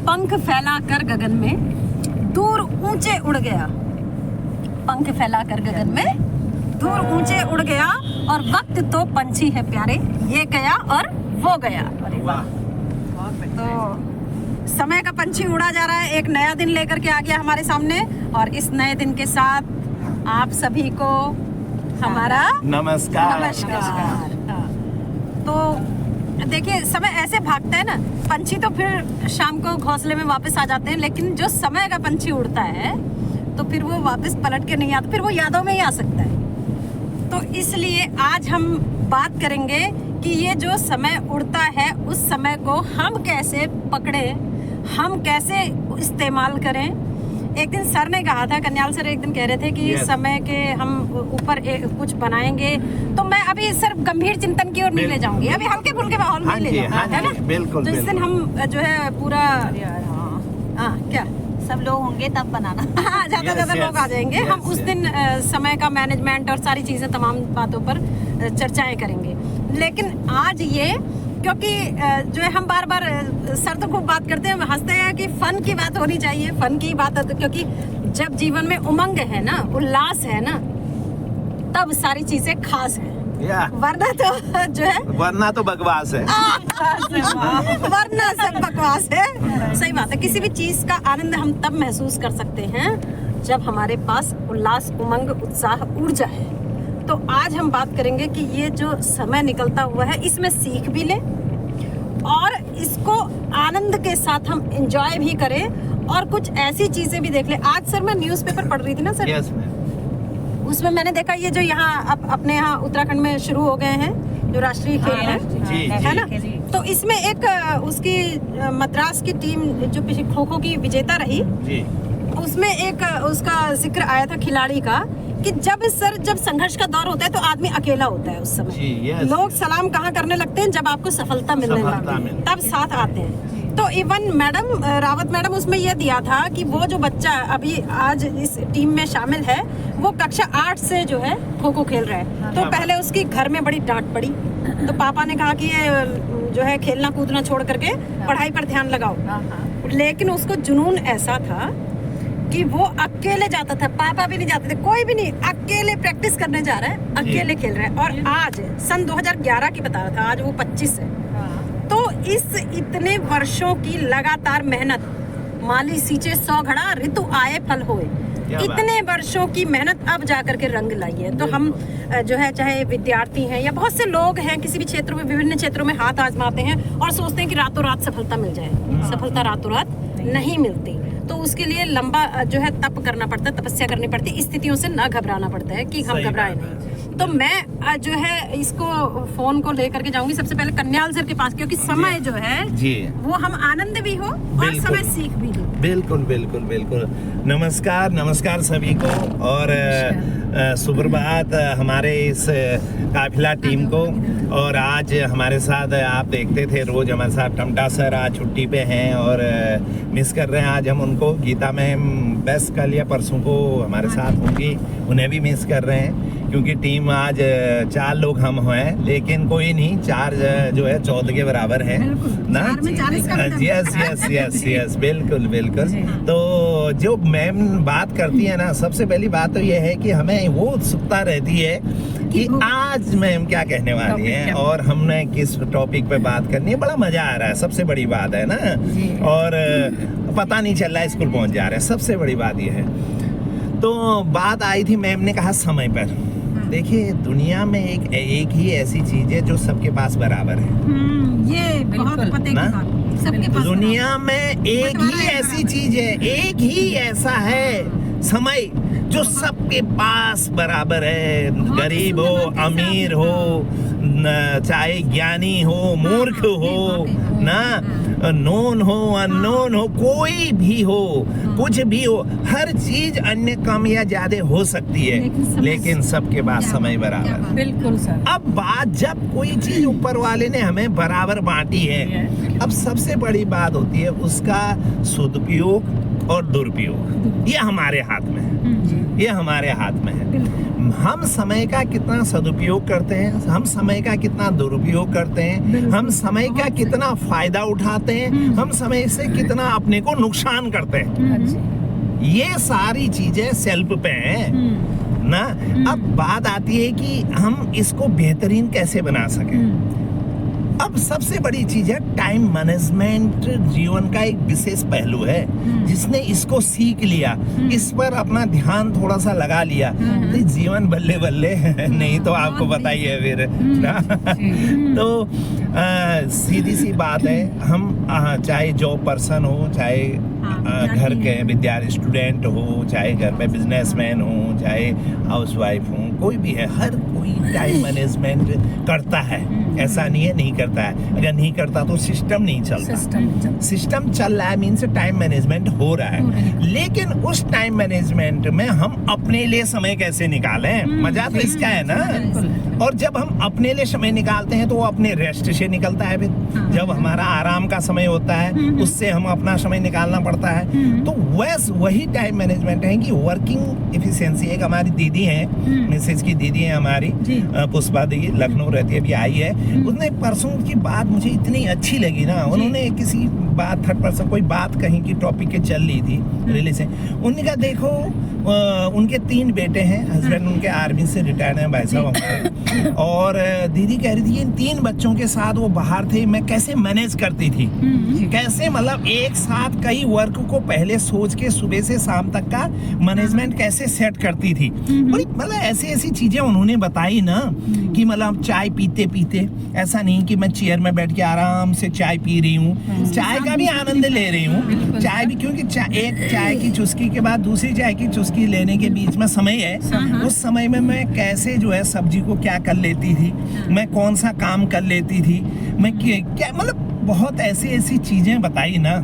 पंख फैलाकर गगन में दूर ऊंचे उड़ गया, पंख फैलाकर गगन में दूर ऊंचे उड़ गया, और वक्त तो पंछी है प्यारे, ये गया और वो गया। तो समय का पंछी उड़ा जा रहा है, एक नया दिन लेकर के आ गया हमारे सामने, और इस नए दिन के साथ आप सभी को हमारा नमस्कार। नमस्कार। तो देखिए, समय ऐसे भागता है ना, पंछी तो फिर शाम को घोंसले में वापस आ जाते हैं, लेकिन जो समय का पंछी उड़ता है तो फिर वो वापस पलट के नहीं आता, फिर वो यादों में ही आ सकता है। तो इसलिए आज हम बात करेंगे कि ये जो समय उड़ता है उस समय को हम कैसे पकड़ें, हम कैसे इस्तेमाल करें। एक दिन सर ने कहा था, कन्याल सर एक दिन कह रहे थे कि समय के हम ऊपर कुछ बनाएंगे, तो मैं अभी सर गंभीर चिंतन की ओर नहीं ले जाऊंगी, अभी हल्के फुल्के माहौल में ले जाऊंगी, है ना? बिल्कुल। तो इस दिन हम जो है पूरा क्या सब लोग होंगे तब बनाना। हाँ, ज्यादा लोग आ जाएंगे। हम उस दिन समय का मैनेजमेंट और सारी चीजें, तमाम बातों पर चर्चाएं करेंगे। लेकिन आज ये, क्योंकि जो है हम बार बार सर तो खूब बात करते हैं, हंसते हैं कि फन की बात होनी चाहिए, फन की बात है, क्योंकि जब जीवन में उमंग है ना, उल्लास है ना, तब सारी चीजें खास है, वरना तो जो है वरना तो बकवास है। वरना सब बकवास है। सही बात है। किसी भी चीज का आनंद हम तब महसूस कर सकते हैं जब हमारे पास उल्लास, उमंग, उत्साह, ऊर्जा है। तो आज हम बात करेंगे कि ये जो समय निकलता हुआ है, इसमें सीख भी लें और इसको आनंद के साथ हम एंजॉय भी करें, और कुछ ऐसी चीजें भी देख लें। आज सर मैं न्यूज़पेपर पढ़ रही थी ना सर, उसमें मैंने देखा ये जो यहाँ अपने यहाँ उत्तराखंड में शुरू हो गए हैं जो राष्ट्रीय खेल है ना, तो इसमें एक उसकी मद्रास की टीम जो पिछले खो-खो की विजेता रही, उसमें एक उसका जिक्र आया था खिलाड़ी का, कि जब संघर्ष का दौर होता है तो आदमी अकेला होता है। उस समय लोग सलाम कहाँ करने लगते हैं, जब आपको सफलता मिलने लगती है तब साथ आते हैं। तो इवन मैडम रावत मैडम उसमें यह दिया था कि वो जो बच्चा अभी आज इस टीम में शामिल है, वो कक्षा 8 से जो है खो खो खेल रहा है। तो पहले उसकी घर में बड़ी डांट पड़ी, तो पापा ने कहा कि ये जो है खेलना कूदना छोड़ करके पढ़ाई पर ध्यान लगाओ। लेकिन उसको जुनून ऐसा था कि वो अकेले जाता था, पापा भी नहीं जाते थे, कोई भी नहीं, अकेले प्रैक्टिस करने जा रहा है, अकेले खेल रहा है। और आज सन 2011 की बता रहा था, आज वो 25 है। तो इस इतने वर्षों की लगातार मेहनत, माली सींचे 100 घड़ा, ऋतु आए फल होए, इतने वर्षों की मेहनत अब जाकर के रंग लाई है। तो हम जो है, चाहे विद्यार्थी हैं या बहुत से लोग हैं, किसी भी क्षेत्र में, विभिन्न क्षेत्रों में हाथ आजमाते हैं और सोचते हैं कि रातों रात सफलता मिल जाए। सफलता रातों रात नहीं मिलती, तो उसके लिए लंबा जो है तप करना पड़ता है, तपस्या करनी पड़ती है, स्थितियों से न घबराना पड़ता है कि हम घबराए नहीं। तो मैं जो है इसको फोन को लेकर के जाऊंगी सबसे पहले कन्याल सर के पास, क्योंकि समय जो है वो हम आनंद भी हो और समय सीख भी हो। बिल्कुल बिल्कुल बिल्कुल। नमस्कार सभी को, और सुप्रभात हमारे इस काफिला टीम को। और आज हमारे साथ आप देखते थे रोज हमारे साथ टमटा सर आज छुट्टी पे हैं और मिस कर रहे हैं। आज हम उनको, गीता मैम बस कल या परसों को हमारे साथ होंगी, उन्हें भी मिस कर रहे हैं, क्योंकि टीम आज 4 लोग हम हैं, लेकिन कोई नहीं, 4 जो है 14 के बराबर है ना। यस बिल्कुल। तो जो मैम बात करती है ना, सबसे पहली बात तो ये है कि हमें वो उत्सुकता रहती है कि आज मैम क्या कहने वाली है और हमने किस टॉपिक पे बात करनी है। बड़ा मजा आ रहा है, सबसे बड़ी बात है ना, और पता नहीं चल रहा है स्कूल पहुंच जा रहे हैं, सबसे बड़ी बात ये है। तो बात आई थी, मैम ने कहा समय पर। देखिए, दुनिया में एक ही ऐसी चीज है जो सबके पास बराबर है। ये बहुत पते की बात, सबके पास दुनिया में एक ही ऐसी चीज है, एक ही ऐसा है समय जो सबके पास बराबर है। गरीब हो, अमीर हो, चाहे ज्ञानी हो, मूर्ख हो ना, नोन हो, अननोन हो, कोई भी हो, कुछ भी हो, हर चीज अन्य कम या ज्यादा हो सकती है, लेकिन सबके पास समय बराबर। बिल्कुल सर। अब बात, जब कोई चीज ऊपर वाले ने हमें बराबर बांटी है, अब सबसे बड़ी बात होती है उसका सदुपयोग और दुरुपयोग। ये हमारे हाथ में है, ये हमारे हाथ में है। हम समय का कितना सदुपयोग करते हैं, हम समय का कितना दुरुपयोग करते हैं, हम समय का कितना फायदा उठाते हैं, हम समय से कितना अपने को नुकसान करते हैं, ये सारी चीजें सेल्फ पे हैं ना। अब बात आती है कि हम इसको बेहतरीन कैसे बना सकें। अब सबसे बड़ी चीज है टाइम मैनेजमेंट। जीवन का एक विशेष पहलू है, जिसने इसको सीख लिया, इस पर अपना ध्यान थोड़ा सा लगा लिया, तो जीवन बल्ले बल्ले नहीं तो आपको पता ही है फिर ना। तो सीधी सी बात है, हम चाहे जॉब पर्सन हो, चाहे घर के विद्यार्थी स्टूडेंट हो, चाहे घर में बिजनेसमैन हो, चाहे हाउसवाइफ हो, कोई भी है, हर कोई टाइम मैनेजमेंट करता है। ऐसा नहीं है नहीं करता है, अगर नहीं करता तो सिस्टम नहीं चलता। सिस्टम चल रहा है मीन्स टाइम मैनेजमेंट हो रहा है। लेकिन उस टाइम मैनेजमेंट में हम अपने लिए समय कैसे निकालें, मजा तो इसका है ना। और जब हम अपने लिए समय निकालते हैं तो वो अपने रेस्ट से निकलता है। फिर जब हमारा आराम का समय होता है, उससे हम अपना समय निकालना पड़ता है। तो वही टाइम मैनेजमेंट है कि वर्किंग एफिशिएंसी। एक हमारी दीदी है, मिसेज की दीदी है हमारी, पुष्पा दी, लखनऊ रहती है, अभी आई है। उसने परसों की बात मुझे इतनी अच्छी लगी ना। उन्होंने किसी बात थर्ड पर्सन कोई बात कहीं की टॉपिक के चल रही थी रिले से। उन्होंने कहा देखो उनके 3 बेटे हैं, हस्बैंड उनके आर्मी से रिटायर्ड हैं भाई साहब हमारे। और दीदी कह रही थी इन 3 बच्चों के साथ वो बाहर थे, मैं कैसे मैनेज करती थी, कैसे मतलब एक साथ कई वर्क को पहले सोच के सुबह से शाम तक का मैनेजमेंट कैसे सेट करती थी। बड़ी मतलब ऐसी चीजें उन्होंने बताई ना कि मतलब चाय पीते पीते ऐसा नहीं कि मैं चेयर में बैठ के आराम से चाय पी रही हूँ, चाय का भी आनंद ले रही हूँ। चाय भी क्योंकि एक चाय की चुस्की के बाद दूसरी चाय की चुस्की लेने के बीच में समय है। उस समय में मैं कैसे जो है सब्जी को क्या कर लेती थी, मैं कौन सा काम कर लेती थी, मैं क्या मतलब बहुत ऐसी चीजें बताई ना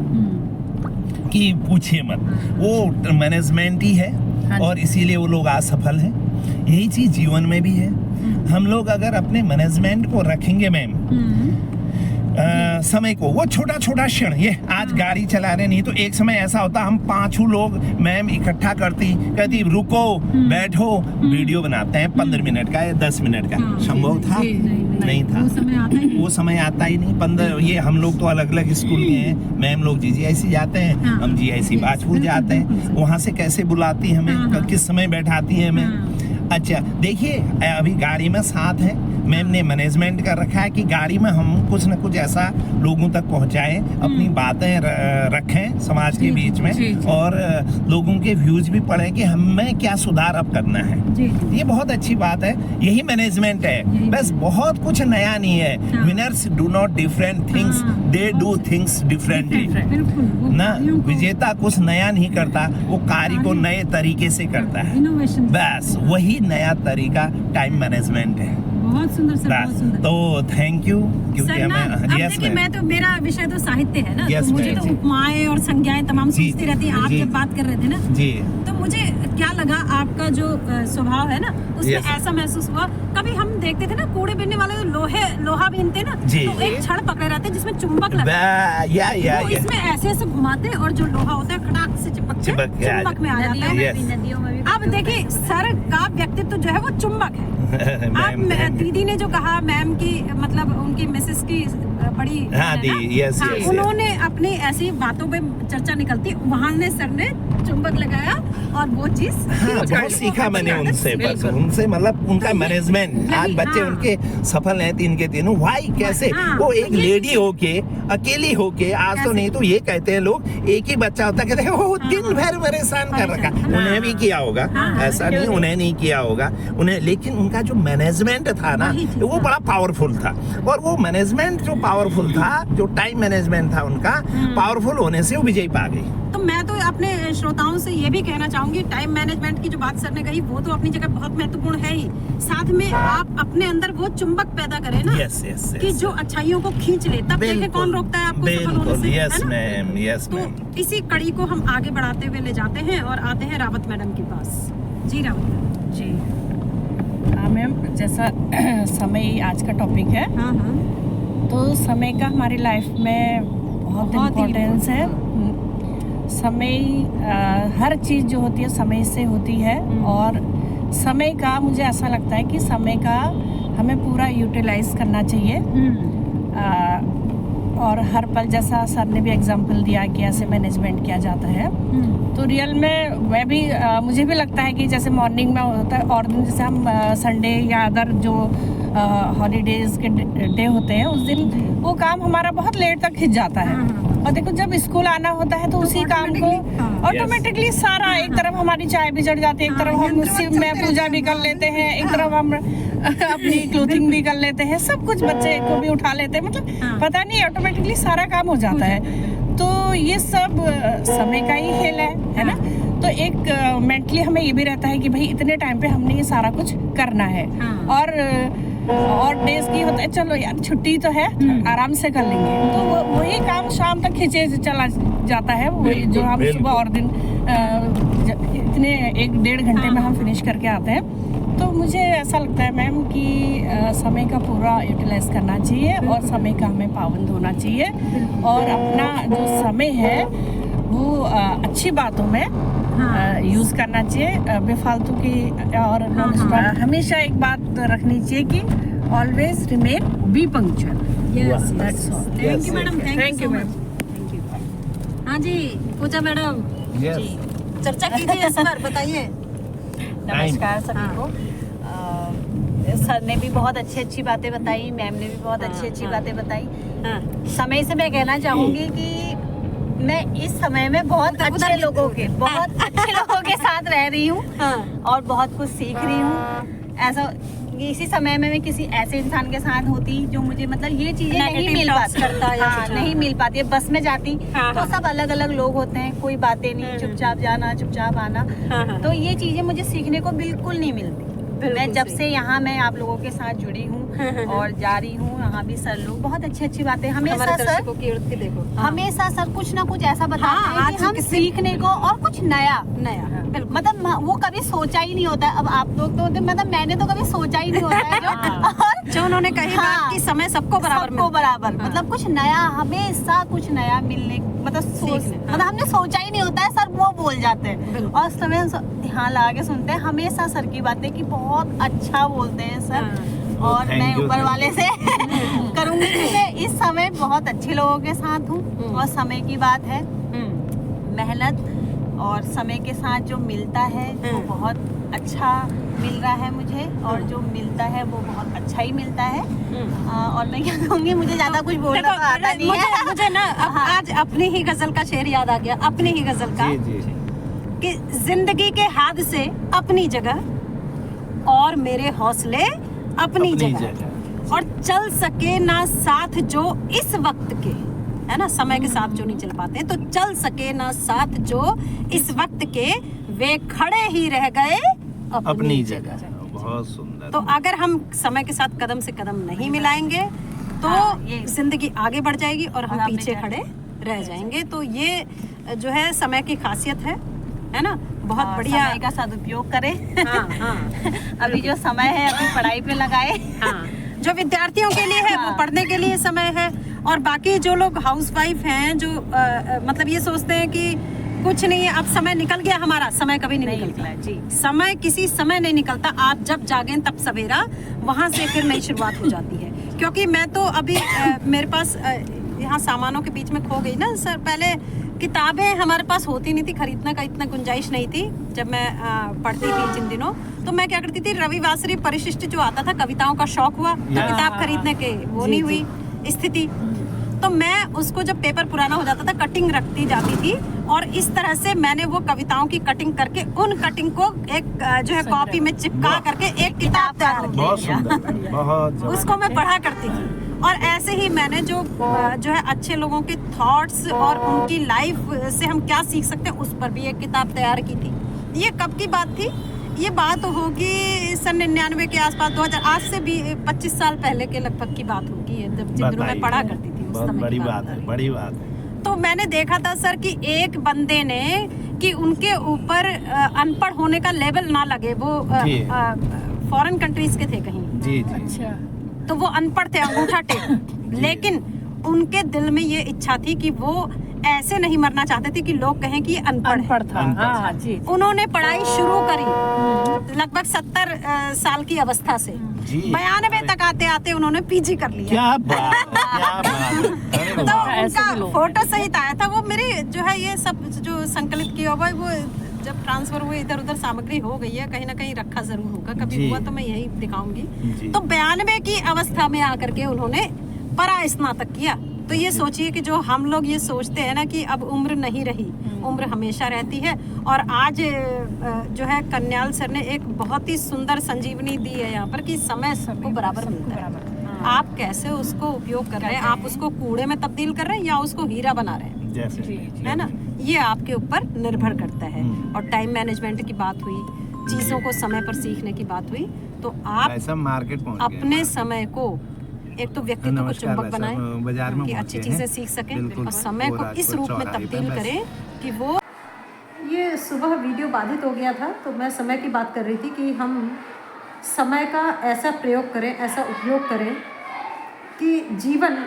कि पूछिए मत। वो मैनेजमेंट ही है और इसीलिए वो लोग आज सफल हैं। यही चीज जीवन में भी है। हम लोग अगर अपने मैनेजमेंट को रखेंगे मैम, समय को, वो छोटा छोटा क्षण, ये आज गाड़ी चला रहे नहीं तो एक समय ऐसा होता हम 5 लोग मैम इकट्ठा करती, कहती रुको बैठो वीडियो बनाते हैं 15 मिनट का या 10 मिनट का। संभव था? नहीं था। वो समय आता ही नहीं। 15 ये हम लोग तो अलग अलग स्कूल के हैं, मैम लोग GIC जाते हैं, हम GIC बाजपुर जाते हैं। वहाँ से कैसे बुलाती हमें, किस समय बैठाती है हमें। अच्छा देखिए अभी गाड़ी में साथ है, मैम ने मैनेजमेंट कर रखा है कि गाड़ी में हम कुछ न कुछ ऐसा लोगों तक पहुंचाएं, अपनी बातें रखें समाज के बीच में, और लोगों के व्यूज भी पढ़ें कि हमें क्या सुधार अब करना है। ये बहुत अच्छी बात है, यही मैनेजमेंट है। बस बहुत कुछ नया नहीं है। Winners do not different things, they do things differently ना। विजेता कुछ नया नहीं करता, वो कार्य को नए तरीके से करता है। बस वही नया तरीका टाइम मैनेजमेंट है। बहुत सुंदर सर, बहुत सुंदर। तो थैंक यू क्योंकि हमें देखिए मैं तो, मेरा विषय तो साहित्य है ना, तो मुझे तो उपमाएं और संज्ञाएं तमाम सोचती रहती हैं। आप जब बात कर रहे थे ना जी, तो मुझे क्या लगा आपका जो स्वभाव है ना उसमें ऐसा महसूस हुआ। कभी हम देखते थे ना कूड़े बीनने वाले लोहा बीनते ना, तो एक छड़ पकड़े रहते जिसमें चुंबक लगा, तो इसमें ऐसे घुमाते और जो लोहा होता है खटाक से चुंबक में आ जाता है। नदियों में भी। अब देखिए सर का व्यक्तित्व जो है वो चुंबक है। आप दीदी ने जो कहा मैम की, मतलब उनकी मिसेस की बड़ी उन्होंने अपनी ऐसी बातों पे चर्चा निकलती, वहाँ ने सर ने चुंबक लगाया और वो चीज बहुत सीखा मैंने उनसे। बस उनसे मतलब उनका मैनेजमेंट। आज बच्चे उनके सफल हैं 3 के 3। वाई कैसे वो एक लेडी होके अकेली होके, आज तो नहीं तो ये कहते हैं लोग एक ही बच्चा होता, कहते हैं वो दिन भर परेशान कर रखा। उन्हें भी किया होगा, ऐसा नहीं उन्हें नहीं किया होगा उन्हें, लेकिन उनका जो मैनेजमेंट था ना वो बड़ा पावरफुल था। और वो मैनेजमेंट जो पावरफुल था, जो टाइम मैनेजमेंट था उनका, पावरफुल होने से वो विजयी पा गई। तो मैं तो अपने श्रोताओं से ये भी कहना चाहूंगी, टाइम मैनेजमेंट की जो बात सर ने कही वो तो अपनी जगह बहुत महत्वपूर्ण है ही, साथ में आप अपने अंदर वो चुंबक पैदा करें ना, कि जो अच्छाइयों को खींच ले, तब देखे कौन रोकता है आपको सफल होने से, है ना? तो इसी कड़ी को हम आगे बढ़ाते हुए ले जाते हैं और आते हैं रावत मैडम के पास। जी रावत मैडम जी। हाँ मैम, जैसा समय आज का टॉपिक है, तो समय का हमारी लाइफ में बहुत इम्पोर्टेंस है। समय हर चीज़ जो होती है समय से होती है, और समय का मुझे ऐसा लगता है कि समय का हमें पूरा यूटिलाइज करना चाहिए। और हर पल, जैसा सर ने भी एग्जांपल दिया कि ऐसे मैनेजमेंट किया जाता है, तो रियल में मैं भी मुझे भी लगता है कि जैसे मॉर्निंग में होता है और दिन जैसे हम संडे या अदर जो हॉलीडेज के डे होते हैं उस दिन वो काम हमारा बहुत लेट तक खिंच जाता है। और देखो जब स्कूल आना होता है तो उसी काम को ऑटोमेटिकली सारा, एक तरफ हमारी चाय भी चढ़ जाती है, एक तरफ हम शिव में पूजा भी कर लेते हैं, एक तरफ हम अपनी क्लोथिंग भी कर लेते हैं, सब कुछ बच्चे को भी उठा लेते हैं, मतलब पता नहीं ऑटोमेटिकली सारा काम हो जाता है। तो ये सब समय का ही खेल है ना। तो एक मेंटली हमें ये भी रहता है कि भाई इतने टाइम पे हमने ये सारा कुछ करना है। और डेज की होता है चलो यार छुट्टी तो है, आराम से कर लेंगे, तो वही काम शाम तक खींचे चला जाता है, वही जो हम सुबह और दिन इतने 1-1.5 घंटे में हम फिनिश करके आते हैं। तो मुझे ऐसा लगता है मैम कि समय का पूरा यूटिलाइज करना चाहिए और समय का हमें पाबंद होना चाहिए और अपना जो समय है वो अच्छी बातों में यूज करना चाहिए, बेफालतू की और हमेशा एक बात रखनी चाहिए कि always remain B punctual. Thank you madam, thank you ma'am. हाँ जी पूजा मैडम जी चर्चा कीजिए इस पर, बताइए। नमस्कार सभी को। सर ने भी बहुत अच्छी बातें बताई, मैम ने भी बहुत अच्छी बातें बताई। समय से मैं कहना चाहूंगी कि मैं इस समय में बहुत अच्छे लोगों के साथ रह रही हूँ और बहुत कुछ सीख रही हूँ। ऐसा इसी समय में मैं किसी ऐसे इंसान के साथ होती जो मुझे मतलब ये चीजें नहीं मिल पाती, नहीं मिल पाती है। बस में जाती तो सब अलग अलग लोग होते हैं, कोई बातें नहीं, चुपचाप जाना चुपचाप आना, तो ये चीजें मुझे सीखने को बिल्कुल नहीं मिलती। मैं जब से यहाँ मैं आप लोगों के साथ जुड़ी हूँ और जा रही हूँ, यहाँ भी सर लोग बहुत अच्छी बातें हमेशा सर कुछ ना कुछ ऐसा बताते हैं कि हम सीखने को और कुछ नया मतलब वो कभी सोचा ही नहीं होता है। अब आप लोग तो मतलब मैंने तो कभी सोचा ही नहीं होता है जो उन्होंने कही बात कि समय सबको बराबर मतलब कुछ नया, हमेशा कुछ नया मिलने मतलब हमने सोचा ही नहीं होता है, सर वो बोल जाते हैं और समय ध्यान लगा के सुनते हैं हमेशा सर की बातें कि बहुत अच्छा बोलते हैं सर। और मैं ऊपर वाले से करूंगी कि मैं इस समय बहुत अच्छे लोगों के साथ हूँ और समय की बात है, मेहनत और समय के साथ जो मिलता है वो बहुत अच्छा मिल रहा है मुझे, और जो मिलता है वो बहुत अच्छा ही मिलता है। और मैं क्या कहूँगी, मुझे ज्यादा कुछ बोलना आता नहीं है। मुझे ना आज अपनी ही गजल का शेर याद आ गया, अपनी ही गजल का, कि जिंदगी के हादसे अपनी जगह और मेरे हौसले अपनी जगह, और चल सके ना साथ जो इस वक्त के, है ना, समय के साथ जो नहीं चल पाते, तो चल सके ना साथ जो इस वक्त के, वे खड़े ही रह गए अपनी जगह। बहुत सुंदर। तो अगर हम समय के साथ कदम से कदम नहीं मिलाएंगे तो जिंदगी आगे बढ़ जाएगी और हम पीछे खड़े रह जाएंगे। तो ये जो है समय की खासियत है ना। बहुत बढ़िया, समय का सदुपयोग करें। अभी जो समय है अभी पढ़ाई पे लगाए। जो विद्यार्थियों के लिए है वो पढ़ने के लिए समय है, और बाकी जो लोग हाउसवाइफ हैं जो मतलब ये सोचते हैं कि कुछ नहीं है, अब समय निकल गया हमारा, समय कभी नहीं निकलता जी। समय किसी समय नहीं निकलता, आप जब जागें तब सवेरा, वहाँ से फिर नई शुरुआत हो जाती है। क्योंकि मैं तो अभी मेरे पास यहाँ सामानों के बीच में खो गई ना सर। पहले किताबें हमारे पास होती नहीं थी, खरीदने का इतना गुंजाइश नहीं थी जब मैं पढ़ती थी जिन दिनों। तो मैं क्या करती थी, रविवासरी परिशिष्ट जो आता था, कविताओं का शौक हुआ तो किताब खरीदने के वो नहीं हुई स्थिति, तो मैं उसको जब पेपर पुराना हो जाता था कटिंग रखती जाती थी, और इस तरह से मैंने वो कविताओं की कटिंग करके उन कटिंग को एक जो है कॉपी में चिपका करके एक किताब तैयार की, उसको मैं पढ़ा करती थी। और ऐसे ही मैंने जो है अच्छे लोगों के थॉट्स और उनकी लाइफ से हम क्या सीख सकते हैं, उस पर भी एक किताब तैयार की थी। ये कब की बात थी? ये बात होगी सन 99 के आसपास, 2000, आज से भी 25 साल पहले के लगभग की बात होगी, जब जिन दिनों मैं पढ़ा करती थी। उस समय बड़ी बात है, बड़ी बात है। तो मैंने देखा था सर कि एक बंदे ने कि उनके ऊपर अनपढ़ होने का लेवल ना लगे, वो फॉरेन कंट्रीज के थे कहीं जी जी। अच्छा। तो वो अनपढ़ थे, अंगूठा टेक, लेकिन उनके दिल में ये इच्छा थी कि वो ऐसे नहीं मरना चाहते थे कि लोग कहें कि ये अनपढ़ है। अनपढ़ था। हाँ जी। उन्होंने पढ़ाई शुरू करी लगभग 70 साल की अवस्था से, जी। 92 तक आते आते उन्होंने पीजी कर लिया। क्या बात, क्या बात। अरे तो वाह। ऐसे भी उनका लोग फोटो सहित आया था। वो मेरे जो है ये सब जो संकलित किया हुआ है, वो जब ट्रांसफर हुए इधर उधर सामग्री हो गई है, कहीं ना कहीं रखा जरूर होगा, कभी जी। हुआ तो मैं यही दिखाऊंगी। जी। तो 92 की अवस्था में आकर के उन्होंने परा स्नातक किया। तो ये सोचिए कि जो हम लोग ये सोचते हैं ना कि अब उम्र नहीं रही, उम्र हमेशा रहती है। और आज जो है कन्याल सर ने एक बहुत ही सुंदर संजीवनी दी है यहाँ पर कि समय सबको बराबर मिलता है। आप कैसे उसको उपयोग कर रहे हैं, आप उसको कूड़े में तब्दील कर रहे हैं या उसको हीरा बना रहे हैं, जैसे है ना, ये आपके ऊपर निर्भर करता है। और टाइम मैनेजमेंट की बात हुई, चीजों को समय पर सीखने की बात हुई, तो आप ऐसा मार्केट पहुंच गए। अपने समय को एक तो व्यक्तित्व को नमस्कार, चुंबक बनाएं बाजार में कि पहुंचे अच्छी हैं। चीजें सीख सकें, बिल्कुल। और समय को राजपुर इस रूप में चौराहे पे तब्दील बस। करें कि वो। ये सुबह वीडियो बाधित हो गया था, तो मैं समय की बात कर रही थी कि हम समय का ऐसा प्रयोग करें, ऐसा उपयोग करें कि जीवन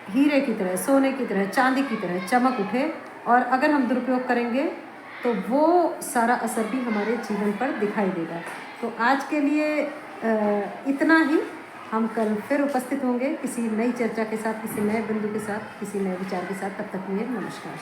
हीरे की तरह, सोने की तरह, चांदी की तरह चमक उठे। और अगर हम दुरुपयोग करेंगे तो वो सारा असर भी हमारे जीवन पर दिखाई देगा। तो आज के लिए इतना ही। हम कल फिर उपस्थित होंगे किसी नई चर्चा के साथ, किसी नए बिंदु के साथ, किसी नए विचार के साथ। तब तक के लिए नमस्कार।